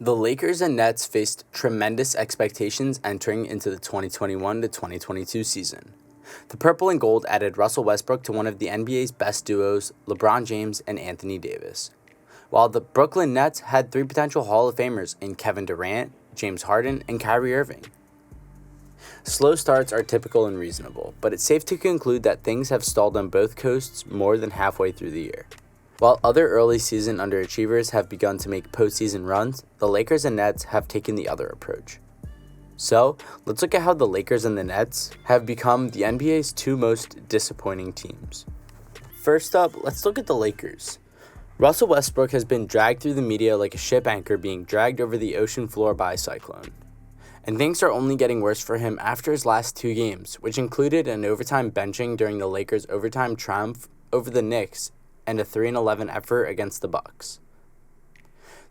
The Lakers and Nets faced tremendous expectations entering into the 2021 to 2022 season. The Purple and Gold added Russell Westbrook to one of the NBA's best duos, LeBron James and Anthony Davis, while the Brooklyn Nets had three potential Hall of Famers in Kevin Durant, James Harden, and Kyrie Irving. Slow starts are typical and reasonable, but it's safe to conclude that things have stalled on both coasts more than halfway through the year. While other early season underachievers have begun to make postseason runs, the Lakers and Nets have taken the other approach. So, let's look at how the Lakers and the Nets have become the NBA's two most disappointing teams. First up, let's look at the Lakers. Russell Westbrook has been dragged through the media like a ship anchor being dragged over the ocean floor by a cyclone. And things are only getting worse for him after his last two games, which included an overtime benching during the Lakers' overtime triumph over the Knicks and a 3-11 effort against the Bucks.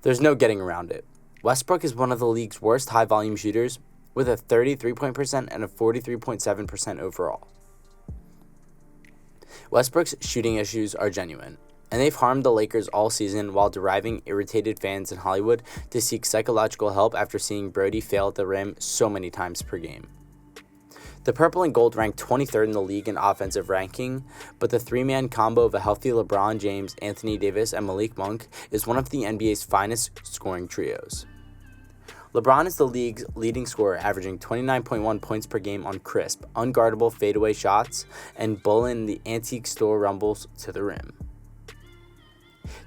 There's no getting around it. Westbrook is one of the league's worst high-volume shooters, with a 33% and a 43.7% overall. Westbrook's shooting issues are genuine, and they've harmed the Lakers all season while driving irritated fans in Hollywood to seek psychological help after seeing Brody fail at the rim so many times per game. The Purple and Gold ranked 23rd in the league in offensive ranking, but the three-man combo of a healthy LeBron James, Anthony Davis, and Malik Monk is one of the NBA's finest scoring trios. LeBron is the league's leading scorer, averaging 29.1 points per game on crisp, unguardable fadeaway shots and bullying the antique store rumbles to the rim.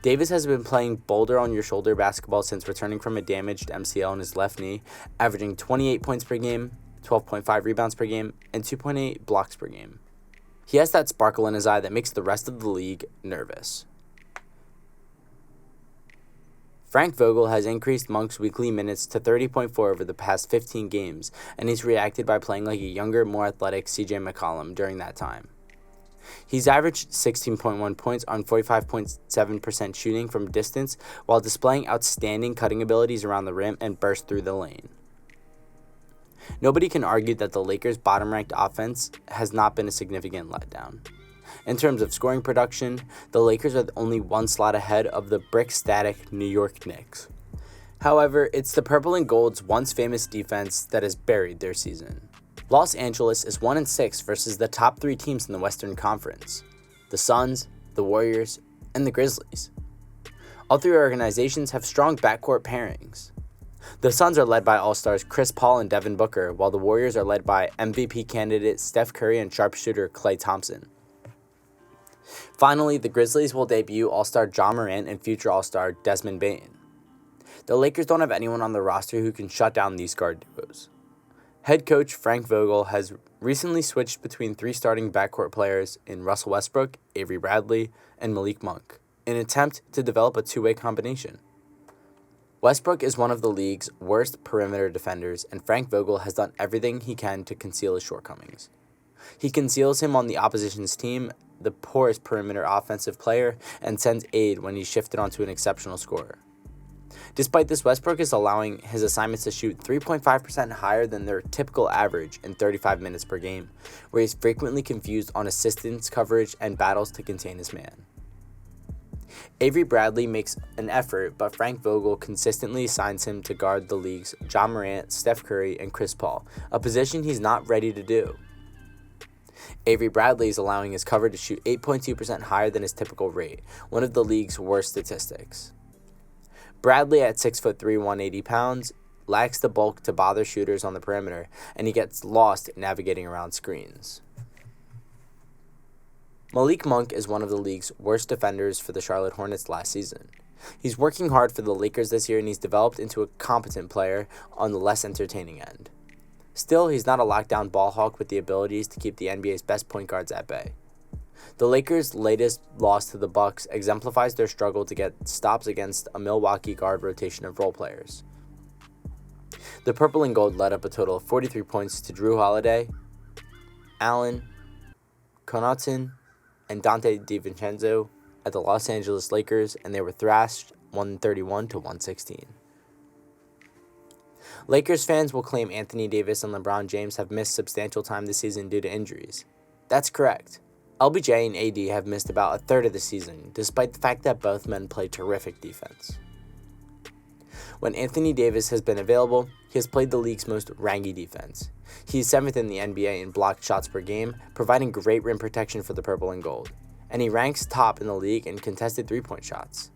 Davis has been playing boulder-on-your-shoulder basketball since returning from a damaged MCL in his left knee, averaging 28 points per game, 12.5 rebounds per game, and 2.8 blocks per game. He has that sparkle in his eye that makes the rest of the league nervous. Frank Vogel has increased Monk's weekly minutes to 30.4 over the past 15 games, and he's reacted by playing like a younger, more athletic CJ McCollum during that time. He's averaged 16.1 points on 45.7% shooting from distance while displaying outstanding cutting abilities around the rim and burst through the lane. Nobody can argue that the Lakers' bottom-ranked offense has not been a significant letdown. In terms of scoring production, the Lakers are only one slot ahead of the brick-static New York Knicks. However, it's the Purple and Gold's once famous defense that has buried their season. Los Angeles is 1-6 versus the top three teams in the Western Conference: the Suns, the Warriors, and the Grizzlies. All three organizations have strong backcourt pairings. The Suns are led by All-Stars Chris Paul and Devin Booker, while the Warriors are led by MVP candidate Steph Curry and sharpshooter Klay Thompson. Finally, the Grizzlies will debut All-Star Ja Morant and future All-Star Desmond Bane. The Lakers don't have anyone on the roster who can shut down these guard duos. Head coach Frank Vogel has recently switched between three starting backcourt players in Russell Westbrook, Avery Bradley, and Malik Monk, in an attempt to develop a two-way combination. Westbrook is one of the league's worst perimeter defenders, and Frank Vogel has done everything he can to conceal his shortcomings. He conceals him on the opposition's team, the poorest perimeter offensive player, and sends aid when he's shifted onto an exceptional scorer. Despite this, Westbrook is allowing his assignments to shoot 3.5% higher than their typical average in 35 minutes per game, where he's frequently confused on assistance coverage and battles to contain his man. Avery Bradley makes an effort, but Frank Vogel consistently assigns him to guard the league's Ja Morant, Steph Curry, and Chris Paul, a position he's not ready to do. Avery Bradley is allowing his cover to shoot 8.2% higher than his typical rate, one of the league's worst statistics. Bradley, at 6'3", 180 pounds, lacks the bulk to bother shooters on the perimeter, and he gets lost navigating around screens. Malik Monk is one of the league's worst defenders for the Charlotte Hornets last season. He's working hard for the Lakers this year, and he's developed into a competent player on the less entertaining end. Still, he's not a lockdown ball hawk with the abilities to keep the NBA's best point guards at bay. The Lakers' latest loss to the Bucks exemplifies their struggle to get stops against a Milwaukee guard rotation of role players. The Purple and Gold led up a total of 43 points to Drew Holiday, Allen, Connaughton, and Dante DiVincenzo at the Los Angeles Lakers, and they were thrashed 131-116. Lakers fans will claim Anthony Davis and LeBron James have missed substantial time this season due to injuries. That's correct. LBJ and AD have missed about a third of the season, despite the fact that both men play terrific defense. When Anthony Davis has been available, he has played the league's most rangy defense. He is 7th in the NBA in blocked shots per game, providing great rim protection for the purple and gold. And he ranks top in the league in contested three-point shots.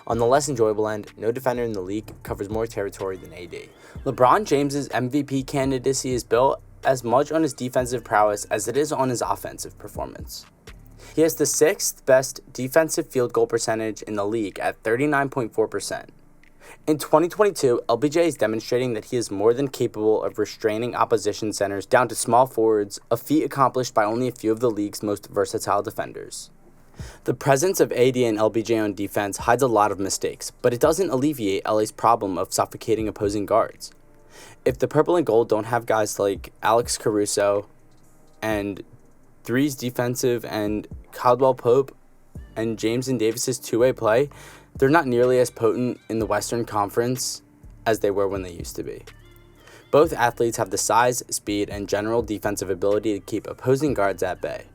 On the less enjoyable end, no defender in the league covers more territory than AD. LeBron James's MVP candidacy is built as much on his defensive prowess as it is on his offensive performance. He has the 6th best defensive field goal percentage in the league at 39.4%. In 2022, LBJ is demonstrating that he is more than capable of restraining opposition centers down to small forwards, a feat accomplished by only a few of the league's most versatile defenders. The presence of AD and LBJ on defense hides a lot of mistakes, but it doesn't alleviate LA's problem of suffocating opposing guards. If the purple and gold don't have guys like Alex Caruso and Three's defensive and Caldwell Pope and James and Davis's two-way play, they're not nearly as potent in the Western Conference as they were when they used to be. Both athletes have the size, speed, and general defensive ability to keep opposing guards at bay.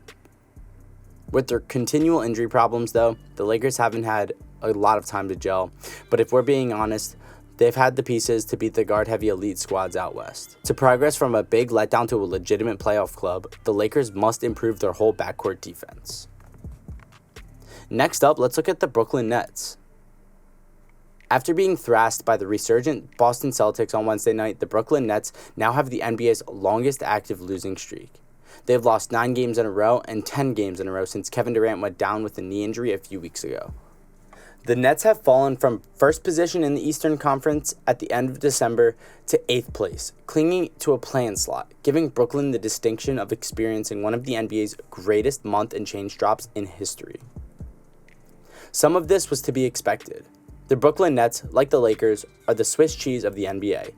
With their continual injury problems, though, the Lakers haven't had a lot of time to gel, but if we're being honest, they've had the pieces to beat the guard-heavy elite squads out west. To progress from a big letdown to a legitimate playoff club, the Lakers must improve their whole backcourt defense. Next up, let's look at the Brooklyn Nets. After being thrashed by the resurgent Boston Celtics on Wednesday night, the Brooklyn Nets now have the NBA's longest active losing streak. They've lost 9 games in a row and 10 games in a row since Kevin Durant went down with a knee injury a few weeks ago. The Nets have fallen from first position in the Eastern Conference at the end of December to 8th place, clinging to a play-in slot, giving Brooklyn the distinction of experiencing one of the NBA's greatest month and change drops in history. Some of this was to be expected. The Brooklyn Nets, like the Lakers, are the Swiss cheese of the NBA.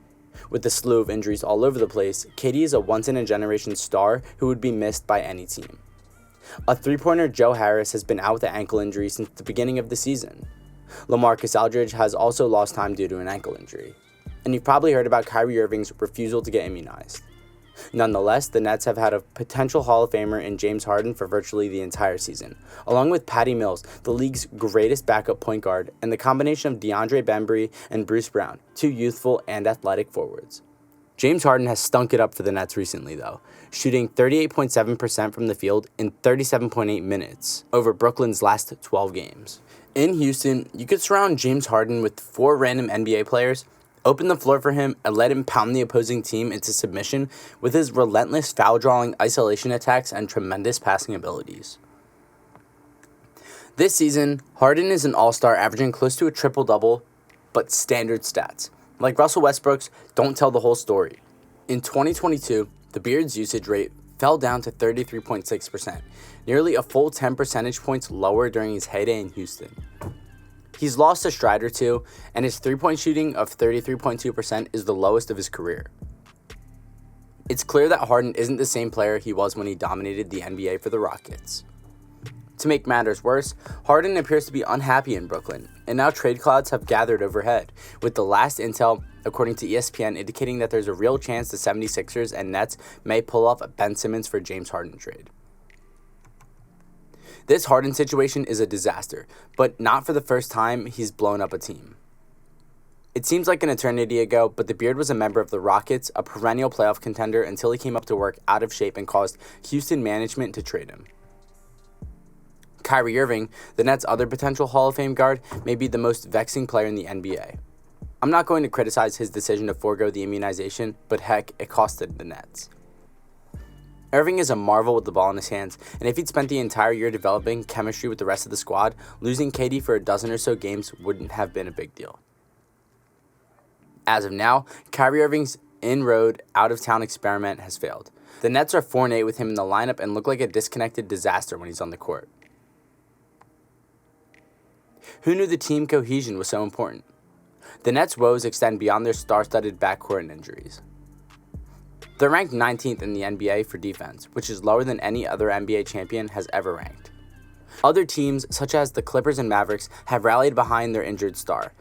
With a slew of injuries all over the place, KD is a once-in-a-generation star who would be missed by any team. A three-pointer Joe Harris has been out with an ankle injury since the beginning of the season. LaMarcus Aldridge has also lost time due to an ankle injury. And you've probably heard about Kyrie Irving's refusal to get immunized. Nonetheless, the Nets have had a potential Hall of Famer in James Harden for virtually the entire season, along with Patty Mills, the league's greatest backup point guard, and the combination of DeAndre Bembry and Bruce Brown, two youthful and athletic forwards. James Harden has stunk it up for the Nets recently, though, shooting 38.7% from the field in 37.8 minutes over Brooklyn's last 12 games. In Houston, you could surround James Harden with 4 random NBA players, open the floor for him, and let him pound the opposing team into submission with his relentless foul-drawing isolation attacks and tremendous passing abilities. This season, Harden is an all-star averaging close to a triple-double, but standard stats. Like Russell Westbrook's, don't tell the whole story. In 2022, the Beard's usage rate fell down to 33.6%, nearly a full 10 percentage points lower during his heyday in Houston. He's lost a stride or two, and his three-point shooting of 33.2% is the lowest of his career. It's clear that Harden isn't the same player he was when he dominated the NBA for the Rockets. To make matters worse, Harden appears to be unhappy in Brooklyn, and now trade clouds have gathered overhead, with the last intel, according to ESPN, indicating that there's a real chance the 76ers and Nets may pull off a Ben Simmons for James Harden trade. This Harden situation is a disaster, but not for the first time he's blown up a team. It seems like an eternity ago, but the Beard was a member of the Rockets, a perennial playoff contender, until he came up to work out of shape and caused Houston management to trade him. Kyrie Irving, the Nets' other potential Hall of Fame guard, may be the most vexing player in the NBA. I'm not going to criticize his decision to forego the immunization, but heck, it costed the Nets. Irving is a marvel with the ball in his hands, and if he'd spent the entire year developing chemistry with the rest of the squad, losing KD for a dozen or so games wouldn't have been a big deal. As of now, Kyrie Irving's in-road, out-of-town experiment has failed. The Nets are 4-8 with him in the lineup and look like a disconnected disaster when he's on the court. Who knew the team cohesion was so important? The Nets' woes extend beyond their star-studded backcourt and injuries. They're ranked 19th in the NBA for defense, which is lower than any other NBA champion has ever ranked. Other teams, such as the Clippers and Mavericks, have rallied behind their injured star,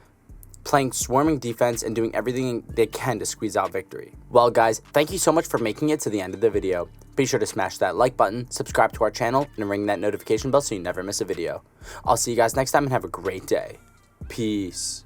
playing swarming defense and doing everything they can to squeeze out victory. Well guys, thank you so much for making it to the end of the video. Be sure to smash that like button, subscribe to our channel, and ring that notification bell so you never miss a video. I'll see you guys next time and have a great day. Peace.